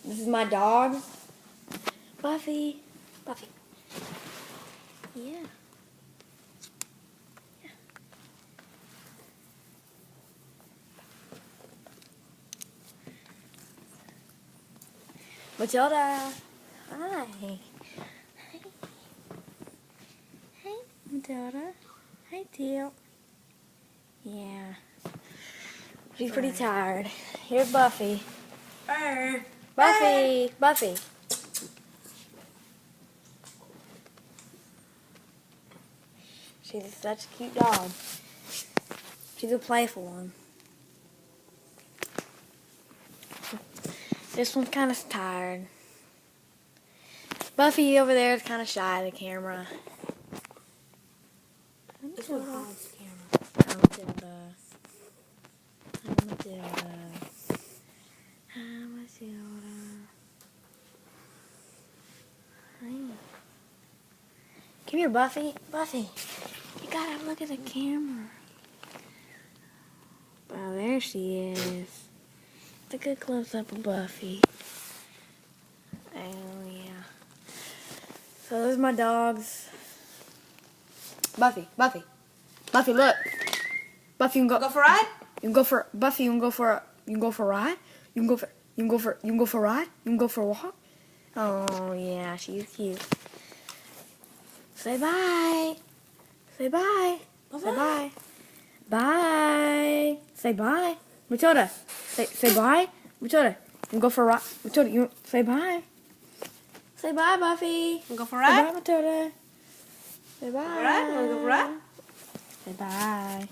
This is my dog, Buffy. Buffy. Yeah. Matilda. Hi. Hey. Hey, Matilda. Hi, Teal. Yeah. She's pretty tired. Here's Buffy. Buffy. Buffy. She's such a cute dog. She's a playful one. This one's kind of tired. Buffy over there is kind of shy of the camera. This one hides the camera. Hi, Matilda. Hi, Matilda. Hi, Matilda. Hi. Come here, Buffy. Buffy, you gotta look at the camera. Oh, there she is. It's a good close-up of Buffy. Oh, yeah. So those are my dogs. Buffy, Buffy. Buffy, look. Buffy, you can Go for a ride? You can go for Buffy. You can go for a ride. You can go for a ride. You can go for a walk. Oh yeah, she's cute. Say bye. Say bye. Say bye. Bye. Say bye. Matilda. Say bye. Matilda. You can go for a ride. Matilda, you say bye. Say bye, Buffy. Go for a Say ride? bye, Matilda. Say bye. All right, wanna go for a ride? Say bye.